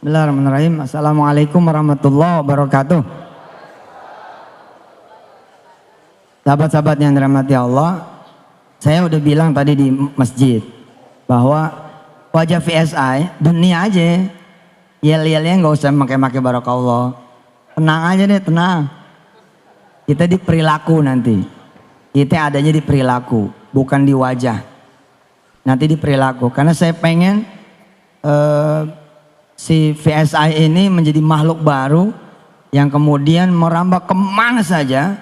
Bismillahirrahmanirrahim. Assalamualaikum warahmatullahi wabarakatuh. Sahabat-sahabat yang dirahmati Allah, saya udah bilang tadi di masjid bahwa wajah VSI dunia aja, yel-yelnya nggak usah pakai barakallah. Tenang aja deh, tenang. Kita di perilaku nanti. Kita adanya di perilaku, bukan di wajah. Nanti di perilaku. Karena saya pengen si VSI ini menjadi makhluk baru yang kemudian merambah kemana saja,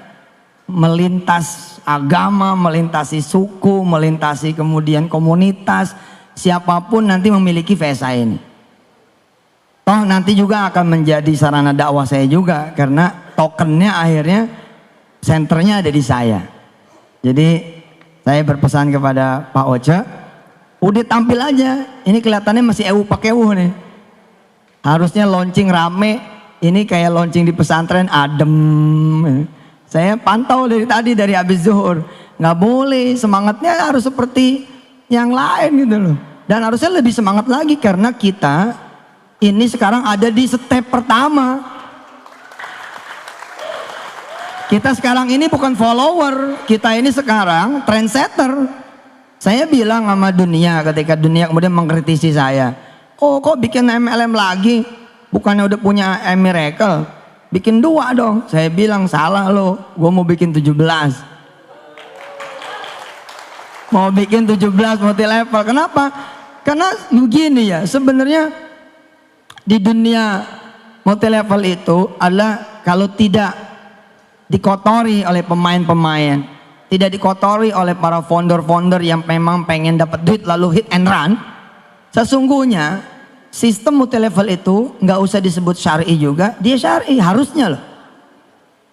melintas agama, melintasi suku, melintasi kemudian komunitas, siapapun nanti memiliki VSI ini. Toh nanti juga akan menjadi sarana dakwah saya juga, karena tokennya akhirnya senternya ada di saya. Jadi saya berpesan kepada Pak Oce, udah tampil aja, ini kelihatannya masih ewu pakai ewu nih. Harusnya launching rame, ini kayak launching di pesantren adem. Saya pantau dari tadi, dari habis zuhur. Nggak boleh, semangatnya harus seperti yang lain gitu loh. Dan harusnya lebih semangat lagi karena kita ini sekarang ada di step pertama. Kita sekarang ini bukan follower, kita ini sekarang trendsetter. Saya bilang sama dunia ketika dunia kemudian mengkritisi saya. Oh kok bikin MLM lagi? Bukannya udah punya miracle? Bikin 2 dong. Saya bilang salah lo, gue mau bikin 17. Mau bikin 17 multi level. Kenapa? Karena begini ya, sebenarnya di dunia multi level itu adalah kalau tidak dikotori oleh pemain-pemain, tidak dikotori oleh para founder-founder yang memang pengen dapat duit lalu hit and run, sesungguhnya sistem multi level itu nggak usah disebut syar'i juga, dia syar'i harusnya loh.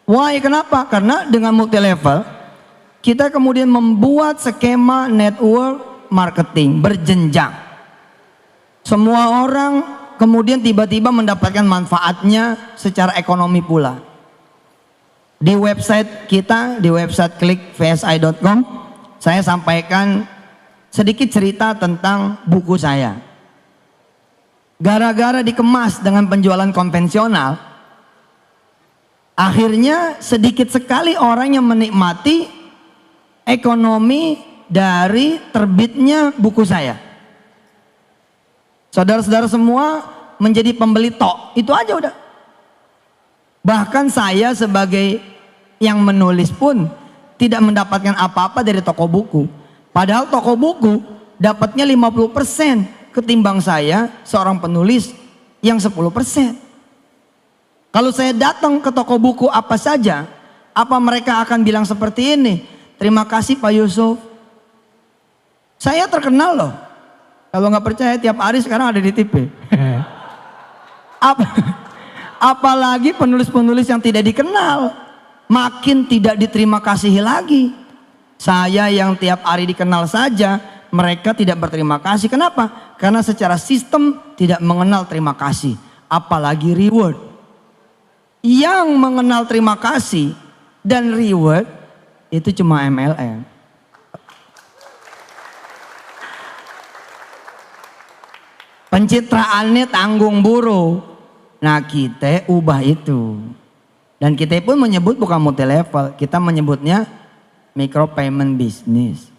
Why? Kenapa? Karena dengan multi level kita kemudian membuat skema network marketing berjenjang. Semua orang kemudian tiba-tiba mendapatkan manfaatnya secara ekonomi pula. Di website kita, di website klikvsi.com, saya sampaikan sedikit cerita tentang buku saya. Gara-gara dikemas dengan penjualan konvensional, akhirnya sedikit sekali orang yang menikmati ekonomi dari terbitnya buku saya. Saudara-saudara semua menjadi pembeli tok, itu aja udah. Bahkan saya sebagai yang menulis pun tidak mendapatkan apa-apa dari toko buku. Padahal toko buku dapatnya 50% ketimbang saya seorang penulis yang 10%. Kalau saya datang ke toko buku apa saja, apa mereka akan bilang seperti ini? Terima kasih Pak Yusuf. Saya terkenal loh. Kalau nggak percaya tiap hari sekarang ada di TV. Apalagi penulis-penulis yang tidak dikenal, makin tidak diterima kasihi lagi. Saya yang tiap hari dikenal saja, mereka tidak berterima kasih. Kenapa? Karena secara sistem tidak mengenal terima kasih, apalagi reward. Yang mengenal terima kasih dan reward itu cuma MLM. Pencitraannya tanggung buruh. Nah kita ubah itu. Dan kita pun menyebut bukan multi level, kita menyebutnya micro payment business.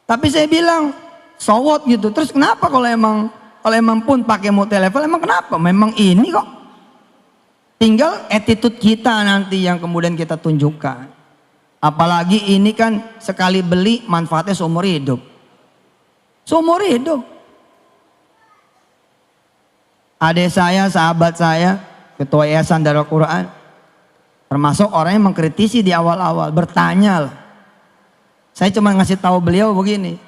Tapi saya bilang so what gitu. Terus kenapa kalau emang pun pakai multi level, emang kenapa? Memang ini kok. Tinggal attitude kita nanti yang kemudian kita tunjukkan. Apalagi ini kan sekali beli manfaatnya seumur hidup. Seumur hidup. Adik saya, sahabat saya, ketua Yayasan Darul Quran, termasuk orang yang mengkritisi di awal-awal, bertanya lah. Saya cuma ngasih tahu beliau begini,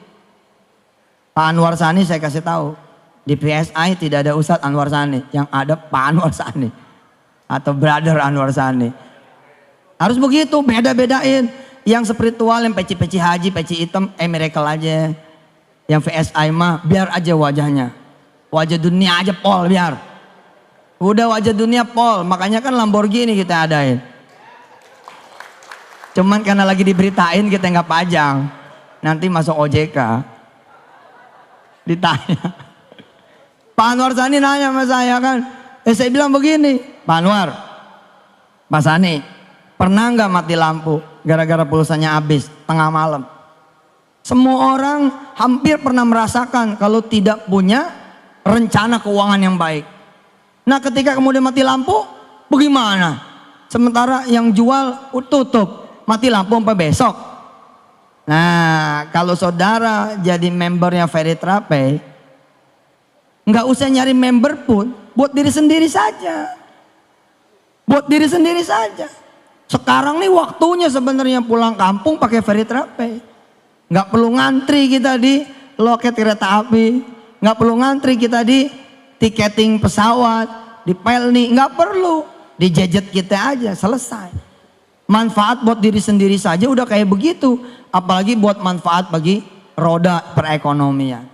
Pak Anwar Sani saya kasih tahu, di PSI tidak ada Ustadz Anwar Sani, yang ada Pak Anwar Sani atau Brother Anwar Sani. Harus begitu, beda-bedain. Yang spiritual, yang peci-peci haji, peci hitam, miracle aja. Yang VSI mah biar aja wajahnya, wajah dunia aja pol biar. Udah wajah dunia pol, makanya kan Lamborghini kita adain. Cuman karena lagi diberitain kita nggak pajang, nanti masuk OJK ditanya Pak Anwar Sani nanya sama saya kan. Saya bilang begini, Pak Anwar, Pak Sani, pernah nggak mati lampu gara-gara pulsanya habis tengah malam? Semua orang hampir pernah merasakan kalau tidak punya rencana keuangan yang baik. Nah ketika kemudian mati lampu, bagaimana? Sementara yang jual tutup, mati lampu sampai besok. Nah kalau saudara jadi membernya Feritrape, nggak usah nyari member pun, buat diri sendiri saja. Buat diri sendiri saja. Sekarang nih waktunya sebenarnya pulang kampung pakai Feritrape. Nggak perlu ngantri kita di loket kereta api, nggak perlu ngantri kita di tiketing pesawat, di Pelni, nggak perlu, di gadget kita aja selesai. Manfaat buat diri sendiri saja udah kayak begitu, apalagi buat manfaat bagi roda perekonomian.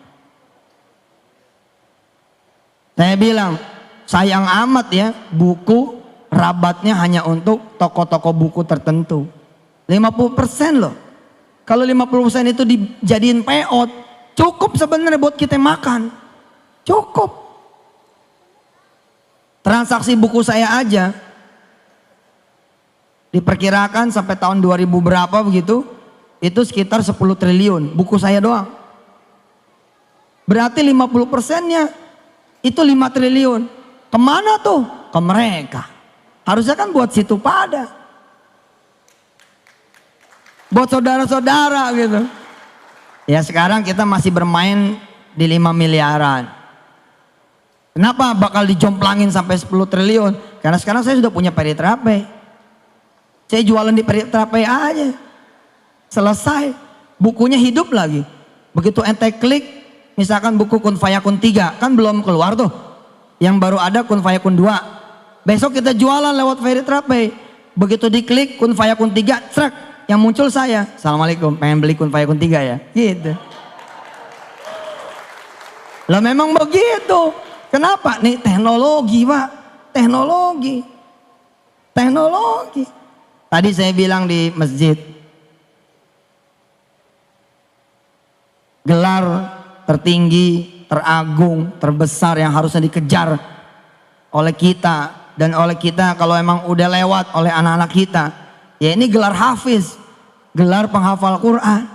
Saya bilang sayang amat ya buku rabatnya hanya untuk toko-toko buku tertentu. 50% loh. Kalau 50% itu dijadiin peot, cukup sebenarnya buat kita makan. Cukup. Transaksi buku saya aja diperkirakan sampai tahun 2000 berapa begitu, itu sekitar 10 triliun buku saya doang. Berarti 50%-nya itu 5 triliun. Kemana tuh? Ke mereka. Harusnya kan buat situ pada. Buat saudara-saudara gitu. Ya sekarang kita masih bermain di 5 miliaran. Kenapa bakal dijomplangin sampai 10 triliun? Karena sekarang saya sudah punya Feritrape. Saya jualan di Feritrape aja. Selesai. Bukunya hidup lagi. Begitu ente klik, misalkan buku Kun Fayakun 3, kan belum keluar tuh. Yang baru ada Kun Fayakun 2. Besok kita jualan lewat Feritrape. Begitu diklik Kun Fayakun 3, trek. Yang muncul saya, Assalamualaikum, pengen beli Kun Fayakun 3 ya, gitu. Lah memang begitu. Kenapa? Nih teknologi Pak, teknologi. Tadi saya bilang di masjid, gelar tertinggi, teragung, terbesar yang harusnya dikejar oleh kita. Dan oleh kita kalau emang udah lewat oleh anak-anak kita, ya ini gelar hafiz, gelar penghafal Quran.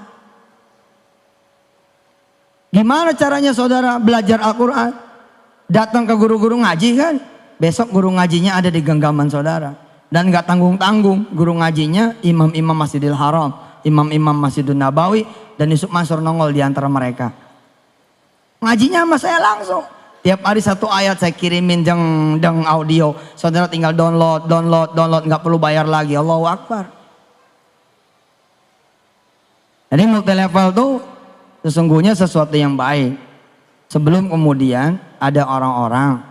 Gimana caranya saudara belajar Al-Quran? Datang ke guru-guru ngaji kan? Besok guru ngajinya ada di genggaman saudara. Dan gak tanggung-tanggung, guru ngajinya imam-imam Masjidil Haram, imam-imam Masjidun Nabawi, dan Yusuf Mansur nongol di antara mereka. Ngajinya sama saya langsung. Tiap hari satu ayat saya kirimin deng audio. Saudara tinggal download, nggak perlu bayar lagi. Allahu Akbar. Jadi multi level tuh sesungguhnya sesuatu yang baik. Sebelum kemudian ada orang-orang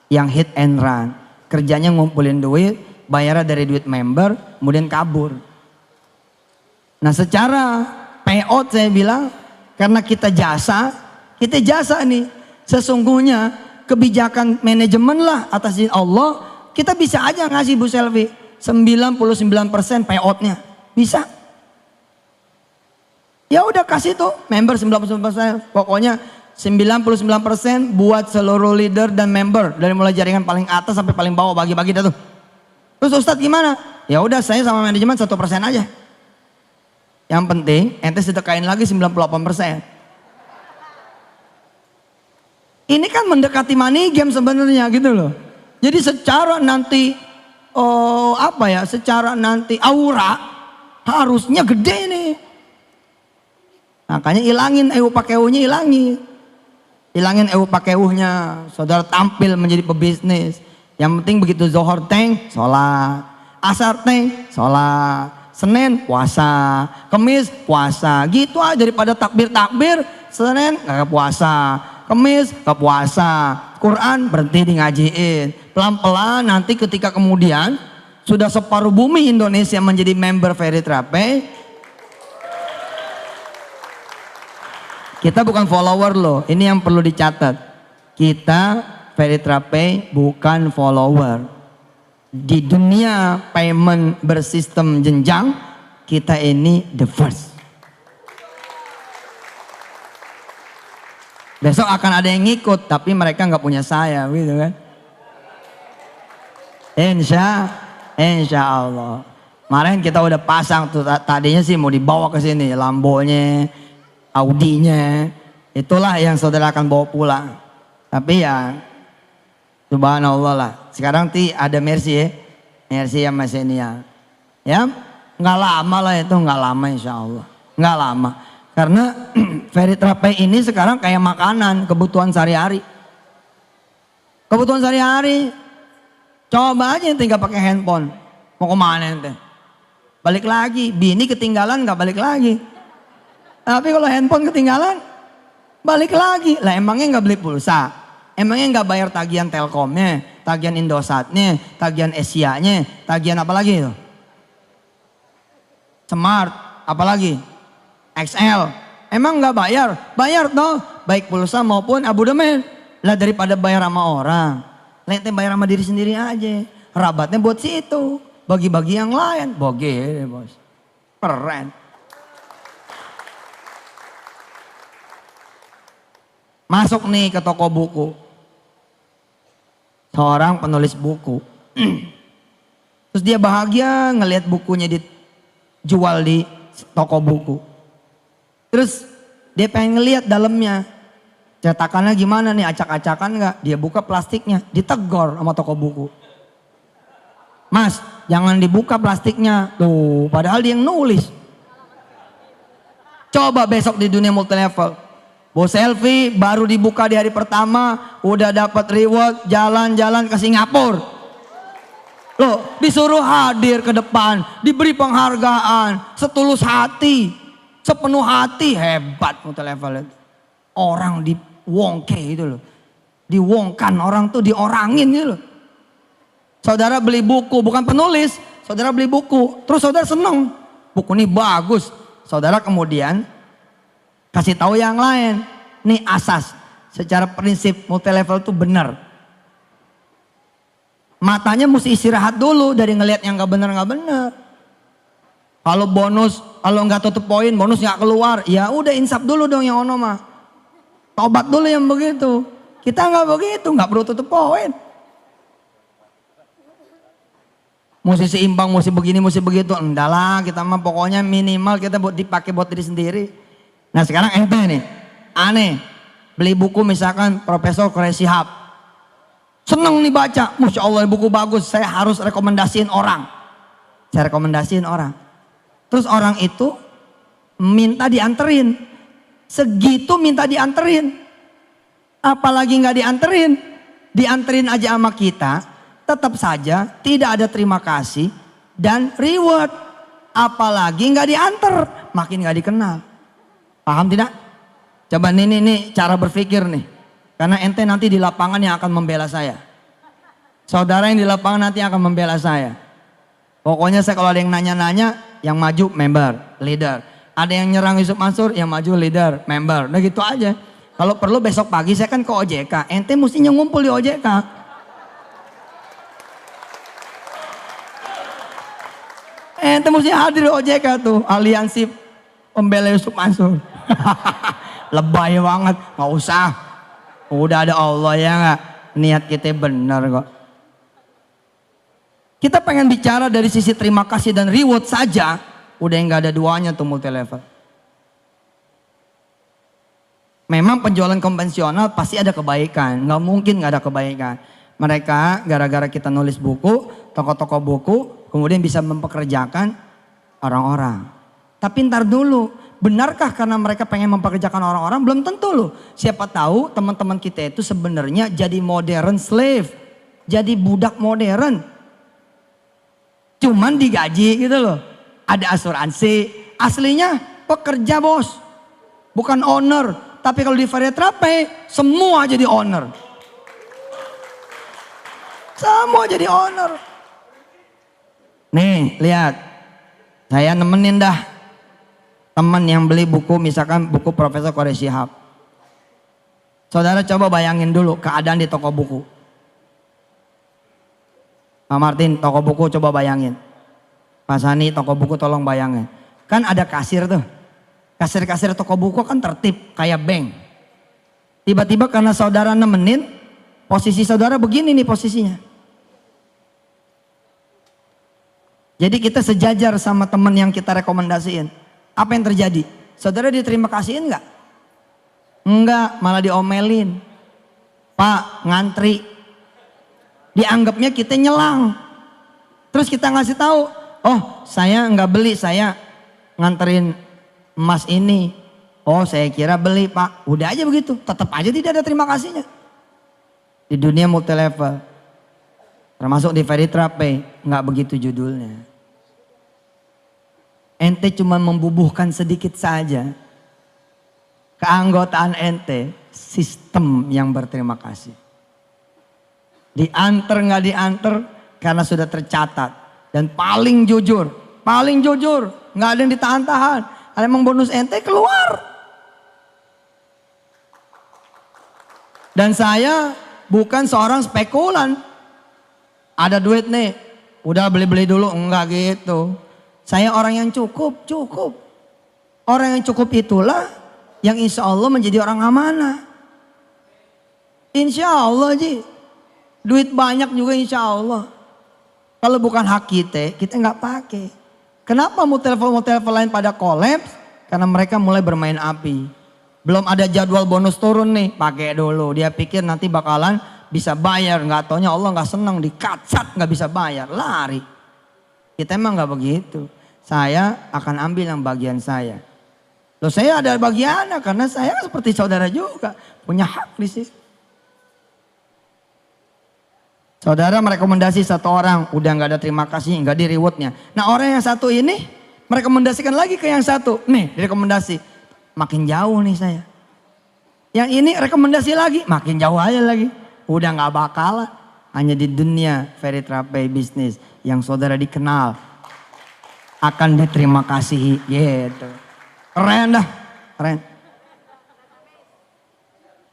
yang hit and run. Kerjanya ngumpulin duit, bayarnya dari duit member, kemudian kabur. Nah secara payout saya bilang, karena kita jasa nih. Sesungguhnya kebijakan manajemen lah atas izin Allah, kita bisa aja ngasih Bu Selvi 99% payoutnya, bisa. Ya udah kasih tuh member 99%, pokoknya 99% buat seluruh leader dan member dari mulai jaringan paling atas sampai paling bawah, bagi-bagi dah tuh. Terus Ustadz gimana? Ya udah saya sama manajemen 1% aja. Yang penting ente sedekain lagi 98%. Ini kan mendekati money game sebenarnya gitu loh. Jadi secara nanti secara nanti aura harusnya gede nih. Makanya ilangin pakeuhnya, ilangin pakeuhnya. Saudara tampil menjadi pebisnis. Yang penting begitu Zohor teng, sholat. Asar teng, sholat. Senin puasa, Kemis puasa. Gitu aja daripada takbir, Senin nggak puasa. Kemis ke puasa, Quran berhenti di ngajiin. Pelan-pelan nanti ketika kemudian sudah separuh bumi Indonesia menjadi member Feritrape, kita bukan follower loh, ini yang perlu dicatat. Kita Feritrape bukan follower. Di dunia payment bersistem jenjang, kita ini the first. Besok akan ada yang ngikut, tapi mereka nggak punya saya, gitu kan? Insya Allah. Kemarin kita udah pasang tuh, tadinya sih mau dibawa ke sini, Lambonya, Audinya, itulah yang saudara akan bawa pulang. Tapi ya, subhanallah lah. Sekarang ada Mercy ya, Mercy sama Xenia. Ya, nggak lama lah itu, nggak lama insya Allah, nggak lama. Karena Feritrape ini sekarang kayak makanan, kebutuhan sehari-hari. Kebutuhan sehari-hari. Coba aja yang tinggal pakai handphone. Mau kemana ente? Balik lagi. Bini ketinggalan nggak balik lagi. Tapi kalau handphone ketinggalan, balik lagi. Lah emangnya nggak beli pulsa? Emangnya nggak bayar tagihan Telkomnya, tagihan Indosatnya, tagihan Asia-nya, tagihan apa lagi itu? Smart, apa lagi? XL. Emang nggak bayar? Bayar toh, baik pulsa maupun abodemen. Lah daripada bayar sama orang, ente bayar sama diri sendiri aja. Rabatnya buat situ, bagi-bagi yang lain. Boge bos, keren. Masuk nih ke toko buku, seorang penulis buku. Terus dia bahagia ngelihat bukunya dijual di toko buku. Terus dia pengen ngelihat dalamnya, cetakannya gimana nih, acak-acakan nggak? Dia buka plastiknya, ditegor sama toko buku. Mas, jangan dibuka plastiknya. Tuh, padahal dia yang nulis. Coba besok di dunia multilevel, Bos Selfie baru dibuka di hari pertama, udah dapat reward, jalan-jalan ke Singapura. Loh, disuruh hadir ke depan, diberi penghargaan, setulus hati, sepenuh hati. Hebat multilevel itu. Orang diwongke itu loh. Diwongkan, orang tuh diorangin gitu loh. Saudara beli buku, bukan penulis, saudara beli buku, terus saudara seneng, buku ini bagus. Saudara kemudian kasih tahu yang lain, nih asas, secara prinsip multilevel itu benar. Matanya mesti istirahat dulu dari ngelihat yang nggak benar. Kalau bonus, kalau nggak tutup poin, bonus nggak keluar, ya udah insaf dulu dong yang ono mah. Tobat dulu yang begitu. Kita nggak begitu, nggak perlu tutup poin. Mesti seimbang, mesti begini, mesti begitu. Enggak lah, kita mah pokoknya minimal kita buat dipakai buat diri sendiri. Nah sekarang ente nih, aneh, beli buku misalkan Profesor Quraish Shihab, seneng nih baca, Masya Allah buku bagus, saya harus rekomendasiin orang. Saya rekomendasiin orang. Terus orang itu minta dianterin, segitu minta dianterin. Apalagi nggak dianterin aja sama kita, tetap saja tidak ada terima kasih dan reward. Apalagi nggak dianter, makin nggak dikenal. Paham tidak? Coba nih cara berpikir nih. Karena ente nanti di lapangan yang akan membela saya. Saudara yang di lapangan nanti akan membela saya. Pokoknya saya kalau ada yang nanya-nanya, yang maju member, leader. Ada yang nyerang Yusuf Mansur, yang maju leader, member. Nah gitu aja. Kalau perlu besok pagi saya kan ke OJK. Ente mestinya ngumpul di OJK. Ente mesti hadir di OJK tuh. Aliansi pembela Yusuf Mansur. Lebay banget, nggak usah. Udah ada Allah ya nggak. Niat kita benar kok. Kita pengen bicara dari sisi terima kasih dan reward saja, udah nggak ada duanya tuh multilevel. Memang penjualan konvensional pasti ada kebaikan, nggak mungkin nggak ada kebaikan. Mereka gara-gara kita nulis buku, toko-toko buku, kemudian bisa mempekerjakan orang-orang. Tapi ntar dulu, benarkah karena mereka pengen mempekerjakan orang-orang? Belum tentu loh. Siapa tahu teman-teman kita itu sebenarnya jadi modern slave. Jadi budak modern. Cuman digaji gitu loh. Ada asuransi. Aslinya pekerja bos. Bukan owner. Tapi kalau di Feritrape semua jadi owner. Semua jadi owner. Nih lihat. Saya nemenin dah. Teman yang beli buku, misalkan buku Profesor Quraish Shihab. Saudara coba bayangin dulu keadaan di toko buku. Pak Martin, toko buku coba bayangin. Pak Sani, toko buku tolong bayangin. Kan ada kasir tuh. Kasir-kasir toko buku kan tertib kayak bank. Tiba-tiba karena saudara nemenin, posisi saudara begini nih posisinya. Jadi kita sejajar sama teman yang kita rekomendasiin. Apa yang terjadi? Saudara diterima kasihin nggak? Enggak, malah diomelin. Pak, ngantri. Dianggapnya kita nyelang. Terus kita ngasih tahu, oh saya nggak beli, saya nganterin emas ini. Oh saya kira beli Pak. Udah aja begitu, tetap aja tidak ada terima kasihnya. Di dunia multi level, termasuk di Veritra Pay, nggak begitu judulnya. Ente cuma membubuhkan sedikit saja keanggotaan ente, sistem yang berterima kasih. Diantar nggak diantar karena sudah tercatat. Dan paling jujur, nggak ada yang ditahan-tahan. Ada emang bonus ente keluar. Dan saya bukan seorang spekulan. Ada duit nih, udah beli-beli dulu, enggak gitu. Saya orang yang cukup. Orang yang cukup itulah yang insya Allah menjadi orang amanah. Insya Allah Ji, duit banyak juga insya Allah. Kalau bukan hak kita nggak pakai. Kenapa multi-level lain pada kolaps? Karena mereka mulai bermain api. Belum ada jadwal bonus turun nih, pakai dulu. Dia pikir nanti bakalan bisa bayar, nggak taunya Allah nggak senang, dikacat nggak bisa bayar, lari. Kita emang nggak begitu. Saya akan ambil yang bagian saya. Loh saya ada bagiannya karena saya seperti saudara juga. Punya hak di situ. Saudara merekomendasi satu orang. Udah gak ada terima kasih, gak di rewardnya. Nah orang yang satu ini merekomendasikan lagi ke yang satu. Nih rekomendasi. Makin jauh nih saya. Yang ini rekomendasi lagi. Makin jauh aja lagi. Udah gak bakalan. Hanya di dunia Veritra Pay bisnis. Yang saudara dikenal. Akan diterima kasih gitu. Keren dah, keren.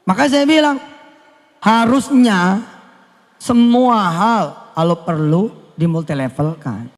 Maka saya bilang harusnya semua hal kalau perlu dimultilevelkan.